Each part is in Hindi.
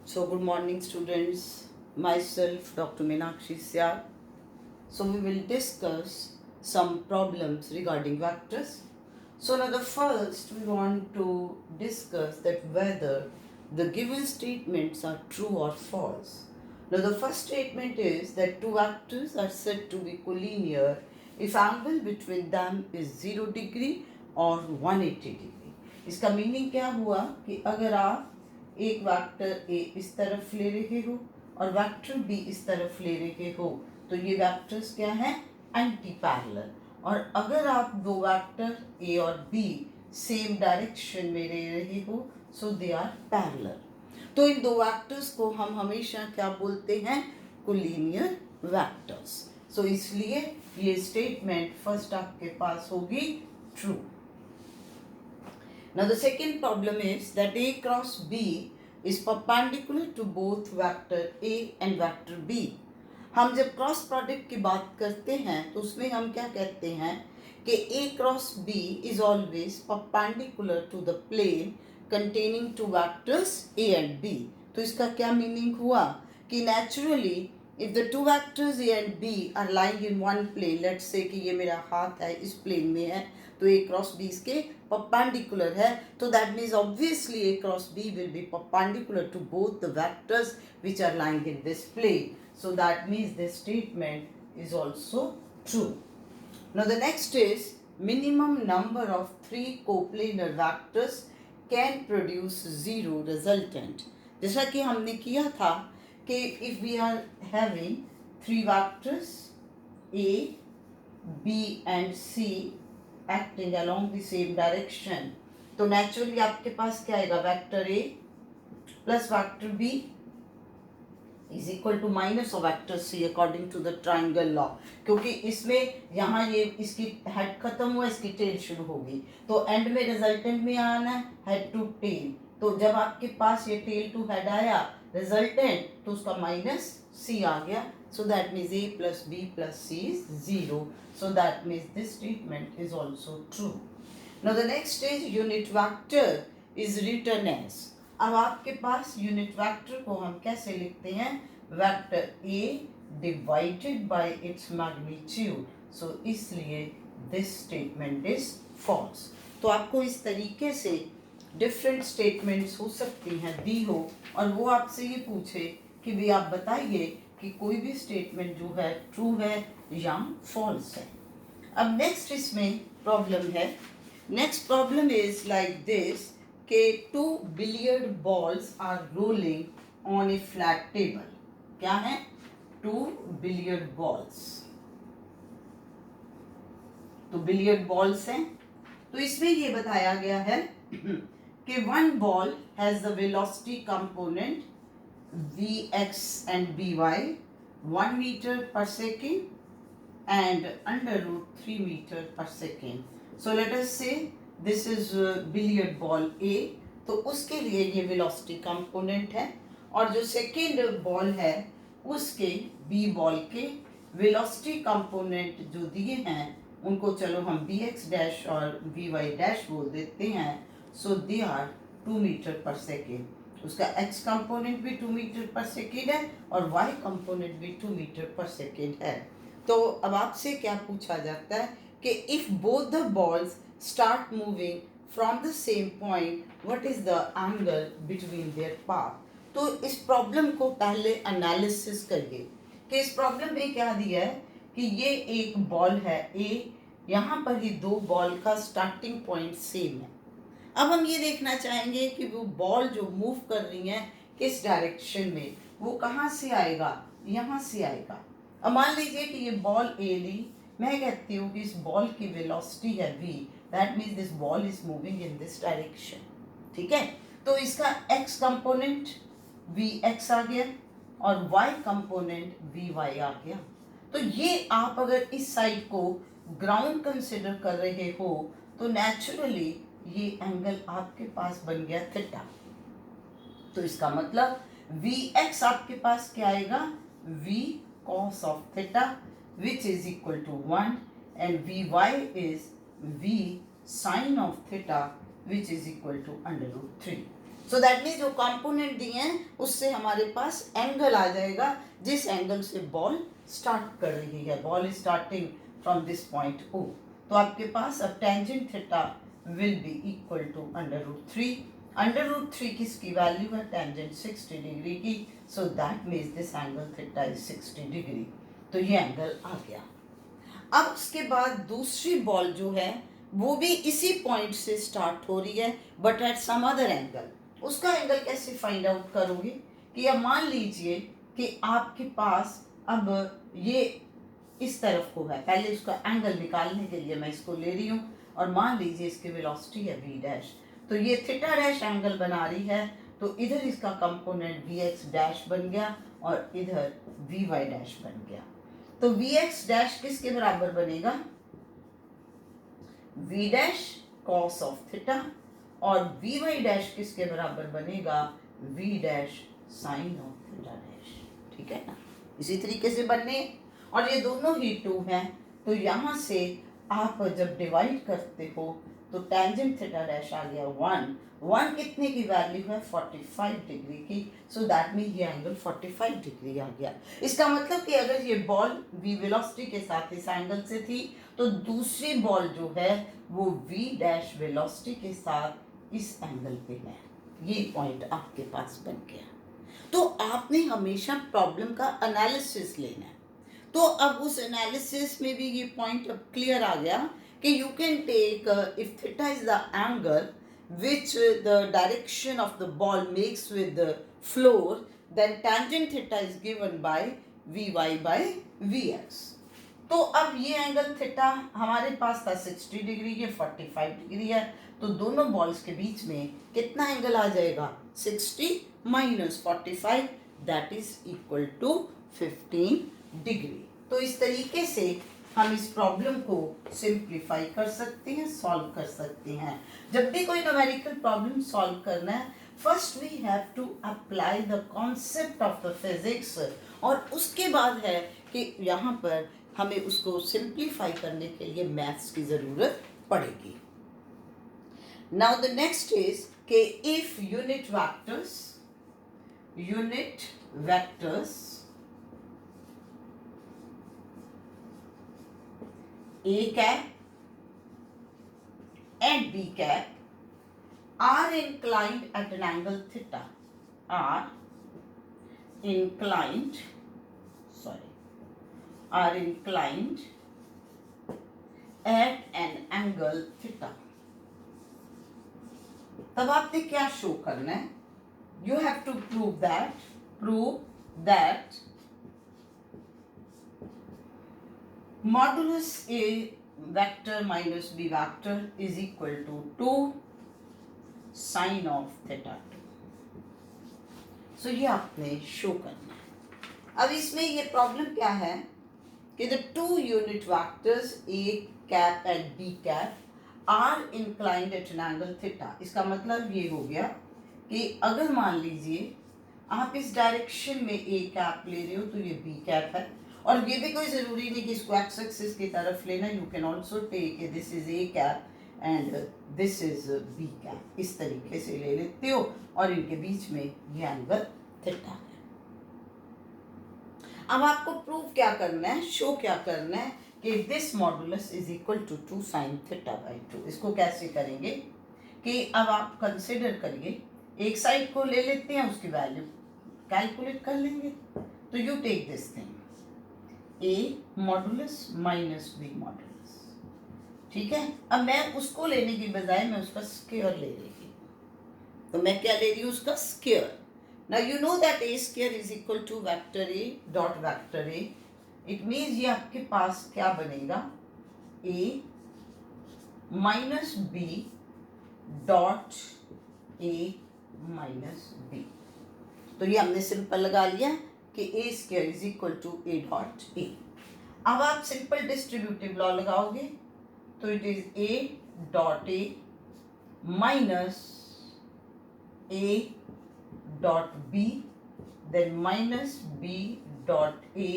So, good morning, students. Myself, Dr. Meenakshi Syar. So, we will discuss some problems regarding vectors. So, now the first we want to discuss that whether the given statements are true or false. Now, the first statement is that two vectors are said to be collinear if angle between them is 0 degree or 180 degree. इसका मीनिंग क्या हुआ कि अगर आप एक वेक्टर ए इस तरफ ले रहे हो और वेक्टर बी इस तरफ ले रहे हो तो ये वेक्टर्स क्या हैं, एंटी पैरेलल। और अगर आप दो वेक्टर ए और बी सेम डायरेक्शन में ले रहे हो सो दे आर पैरेलल। तो इन दो वेक्टर्स को हम हमेशा क्या बोलते हैं, कोलिनियर वेक्टर्स। सो इसलिए ये स्टेटमेंट फर्स्ट आपके पास होगी true. Now the second problem is that A cross B is perpendicular to both vector A and vector B. हम जब क्रॉस प्रोडक्ट की बात करते हैं तो उसमें हम क्या कहते हैं कि A cross B is always perpendicular to the plane containing two vectors A and B. तो इसका क्या मीनिंग हुआ कि naturally if the two vectors A and B are lying in one plane, let's say कि ये मेरा हाथ है इस प्लेन में है तो A cross B इसके perpendicular है, तो that means obviously A cross B will be perpendicular to both the vectors which are lying in this plane. So that means this statement is also true. Now the next is minimum number of three coplanar vectors can produce zero resultant. जैसा कि हमने किया था कि if we are having three vectors A, B and C acting along the same direction, तो naturally आपके पास क्या आएगा, vector A plus vector B is equal to minus of vector C according to the triangle law. क्योंकि इसमें यहाँ ये इसकी हेड खत्म हुआ, इसकी टेल शुरू होगी, तो एंड में रिजल्टेंट में आना है हेड टू टेल। तो जब आपके पास ये टेल टू हेड आया रिजल्टेंट तो उसका माइनस C आ गया, so that means A plus B plus C is 0. So that means this statement is also true. Now the next is unit vector is written as. अब आपके पास यूनिट वेक्टर को हम कैसे लिखते हैं, vector A divided by its magnitude. So इसलिए दिस स्टेटमेंट इज फॉल्स। तो आपको इस तरीके से डिफरेंट स्टेटमेंट्स हो सकती हैं दी हो और वो आपसे ये पूछे कि भी आप बताइए कि कोई भी स्टेटमेंट जो है ट्रू है या फॉल्स है। अब नेक्स्ट इसमें प्रॉब्लम है। Next problem is like this कि two billiard balls are rolling on a flat table. क्या है, टू बिलियर्ड बॉल्स। तो बिलियर्ड बॉल्स हैं, तो इसमें ये बताया गया है कि one ball has the velocity component Vx and Vy 1 meter per second and under root 3 meter per second. So let us say this is billiard ball A, तो उसके लिए ये वेलोसिटी कंपोनेंट है और जो सेकेंड बॉल है उसके बी बॉल के वेलोसिटी कंपोनेंट जो दिए हैं उनको चलो हम बी एक्स डैश और बी वाई डैश बोल देते हैं। सो दे आर 2 मीटर पर सेकेंड। उसका एक्स कंपोनेंट भी 2 मीटर पर सेकेंड है और वाई कंपोनेंट भी 2 मीटर पर सेकेंड है। तो अब आपसे क्या पूछा जाता है कि if both the balls start moving from the same point, what is the angle between their path? तो इस प्रॉब्लम को पहले एनालिसिस करिए कि इस प्रॉब्लम में क्या दिया है कि ये एक बॉल है ए, यहाँ पर ही दो बॉल का स्टार्टिंग पॉइंट सेम है। अब हम ये देखना चाहेंगे कि वो बॉल जो मूव कर रही है किस डायरेक्शन में, वो कहाँ से आएगा, यहाँ से आएगा। अब मान लीजिए कि ये बॉल ए ली, मैं कहती हूँ कि इस बॉल की वेलोसिटी है v, that means this ball is moving in this direction. ठीक है, तो इसका x कंपोनेंट vx आ गया और y कंपोनेंट vy आ गया। तो ये आप अगर इस साइड को ग्राउंड कंसिडर कर रहे हो तो नेचुरली ये एंगल आपके पास बन गया थीटा। तो इसका मतलब vx आपके पास क्या आएगा, v cos of theta which is equal to 1 and vy is v sin of theta which is equal to under root 3. So that means जो कंपोनेंट दिए हैं उससे हमारे पास एंगल आ जाएगा जिस एंगल से बॉल स्टार्ट कर रही है. Ball is starting from this point O. तो आपके पास अब tangent theta will be equal to √3. √3 किसकी वैल्यू है? टेंजेंट 60 डिग्री की. So that means this angle theta is 60 degree. तो ये एंगल आ गया. अब उसके बाद दूसरी बॉल जो है वो भी इसी पॉइंट से स्टार्ट हो रही है but at some other angle. उसका एंगल कैसे फाइंड आउट करोगे कि अब मान लीजिए कि आपके पास अब ये इस तरफ को है. पहले उसका एंगल निकालने के लिए मैं इसको ले रही हूँ और मान लीजिए इसकी वेलोसिटी है v डैश. तो ये थीटा डैश एंगल बना रही है. तो इधर इसका कंपोनेंट vx डैश बन गया और इधर vy डैश बन गया. तो vx डैश किसके बराबर बनेगा? v dash cos of theta. और vy डैश किसके बराबर बनेगा? v dash sign of theta dash. ठीक है ना? इसी तरीके से बनने. और ये दोनों ही 2 हैं. तो यहाँ से आप जब डिवाइड करते हो तो टेंजेंट थीटा डैश आ गया 1 कितने की वैल्यू है? 45 डिग्री की. सो दैट मीन ये एंगल 45 डिग्री आ गया. इसका मतलब कि अगर ये बॉल v वेलोसिटी के साथ इस एंगल से थी तो दूसरी बॉल जो है वो v डैश वेलोसिटी के साथ इस एंगल पे है. ये पॉइंट आपके पास बन गया. तो आपने हमेशा प्रॉब्लम का एनालिसिस लेना है. तो अब उस एनालिसिस में भी ये पॉइंट अब क्लियर आ गया कि you can take if theta is the angle which the direction of the ball makes with the floor, then tangent theta is given by vy by vx. तो अब ये एंगल थीटा हमारे पास था 60 डिग्री, ये 45 डिग्री है. तो दोनों बॉल्स के बीच में कितना एंगल आ जाएगा? 60 minus 45 that is equal to 15 degree. तो इस तरीके से हम इस प्रॉब्लम को सिंप्लीफाई कर सकते हैं, सॉल्व कर सकते हैं. जब भी कोई न्यूमेरिकल प्रॉब्लम सॉल्व करना है, first we have to apply the concept of the physics. और उसके बाद है कि यहाँ पर हमें उसको सिंप्लीफाई करने के लिए मैथ्स की ज़रूरत पड़ेगी. नाउ द नेक्स्ट इज कि if unit vectors A cap and B cap are inclined at an angle theta. Are inclined at an angle theta. तब आपने क्या शो करना है? You have to prove that modulus A vector minus B vector is equal to 2 sin of theta 2. So ये आपने शो करना है. अब इसमें ये प्रॉब्लम क्या है कि the two unit vectors A cap and B cap are inclined at an angle theta. इसका मतलब ये हो गया कि अगर मान लीजिए आप इस डायरेक्शन में A cap ले रहे हो तो ये B cap है. और ये भी कोई ज़रूरी नहीं कि इसको एक्स एक्सिस की तरफ लेना. You can also take this is A cap and this is B cap. इस तरीके से ले लेते हो और इनके बीच में ये एंगल थीटा है. अब आपको प्रूव क्या करना है, शो क्या करना है कि this modulus is equal to 2 sine theta by 2. इसको कैसे करेंगे कि अब आप कंसिडर करिए, एक साइड को ले लेते हैं, उसकी वैल्यू कैलकुलेट कर लेंगे. तो you take this thing A modulus minus B modulus. ठीक है. अब मैं उसको लेने की बजाय मैं उसका स्क्वायर ले रही हूँ. तो मैं क्या ले रही हूँ? उसका square. Now you know that A square is equal to vector A dot vector A. इट मीन्स ये आपके पास क्या बनेगा? A minus B dot A minus B. तो ये हमने सिंपल लगा लिया कि A square is equal to A dot A. अब आप सिंपल डिस्ट्रीब्यूटिव लॉ लगाओगे तो it is A dot A minus A dot B then minus B dot A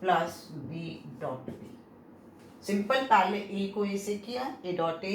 plus B dot B. Simple. पहले A को A से किया, A dot A,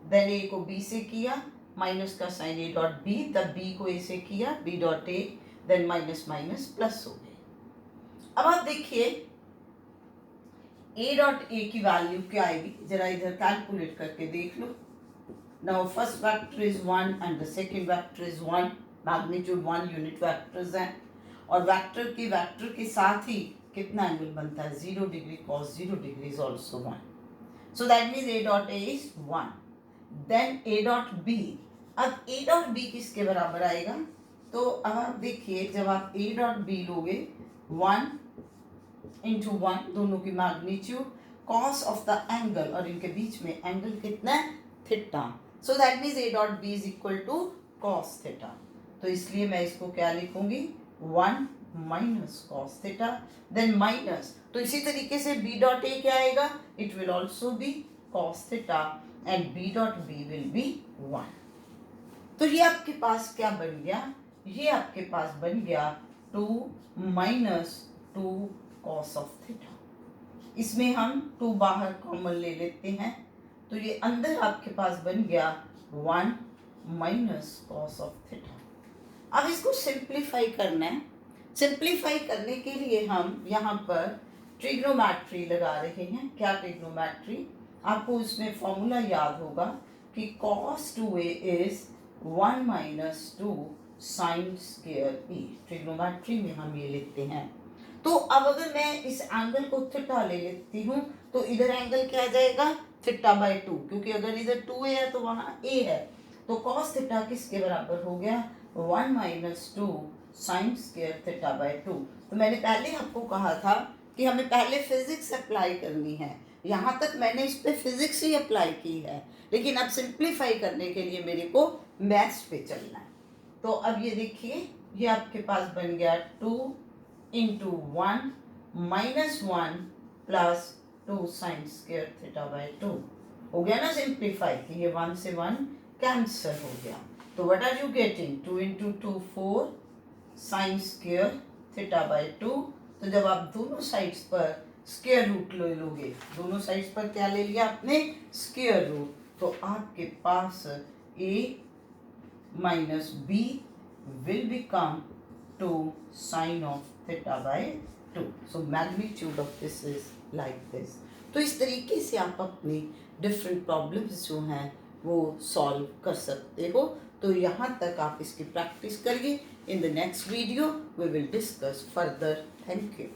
then A को B से किया, माइनस का साइन ए डॉट बी, तब बी को ए से किया, B dot A, then minus minus plus हो गए। अब आप देखिए ए डॉट ए की वैल्यू क्या आएगी, जरा इधर कैलकुलेट करके देख लो। Now first vector is 1 and the second vector is 1, magnitude 1 unit vectors हैं, और वेक्टर के साथ ही कितना एंगल बनता है, 0 degree cos 0 degree is also 1, so that means A dot A is 1। Then A dot B, अब ए डॉट बी किसके बराबर आएगा, तो अब आप देखिए जब आप ए डॉट बी लोगे 1 इंटू 1 दोनों की magnitude cos of the angle, और इनके बीच में एंगल कितना है, theta, so that means A dot B is equal to cos theta. तो इसलिए मैं इसको क्या लिखूंगी, 1 minus cos theta, then minus, तो इसी तरीके से बी डॉट ए क्या आएगा, it will also be cos theta and B dot B will be 1। तो ये आपके पास क्या बन गया, ये आपके पास बन गया 2 माइनस 2 कॉस ऑफ थीटा। इसमें हम 2 बाहर कॉमन ले लेते हैं, तो ये अंदर आपके पास बन गया 1 माइनस कॉस ऑफ थीटा। अब इसको सिंप्लीफाई करना है। सिंप्लीफाई करने के लिए हम यहाँ पर ट्रिग्नोमेट्री लगा रहे हैं। क्या ट्रिग्नोमेट्री, आपको इसमें फॉर्मूला याद होगा कि cos 2a is 1 minus 2 sine square A. Trigonometry में हम ये लिखते हैं। तो अब अगर मैं इस एंगल को थीटा ले लेती हूँ तो इधर एंगल क्या आ जाएगा, थीटा बाई 2, क्योंकि अगर इधर 2a है तो वहाँ a है, तो cos थीटा किसके बराबर हो गया, 1 minus 2 sign square theta by 2। तो मैंने पहले आपको कहा था कि हमें पहले फिजिक्स अप्लाई करनी है, यहाँ तक मैंने इस पे फिजिक्स ही अप्लाई की है, लेकिन अब सिंप्लीफाई करने के लिए मेरे को मैथ्स पे चलना है। तो अब ये देखिए, ये आपके पास बन गया 2 into 1 minus 1 plus 2 sign square theta by 2 हो गया ना सिंप्लीफाई, कि ये 1 से 1 कैंसिल हो गया। तो what are you getting, 2 into 2 4 sine square theta by 2। तो जब आप दोनों साइड्स पर स्क्वायर रूट ले लोगे, दोनों साइड्स पर क्या ले लिया आपने, स्क्वायर रूट, तो आपके पास a minus b will become 2 sine of theta by 2। So magnitude of this is like this. तो इस तरीके से आप अपनी डिफरेंट प्रॉब्लम्स जो हैं वो सॉल्व कर सकते हो। तो यहाँ तक आप इसकी प्रैक्टिस करिए। In the next video we will discuss further. Thank you.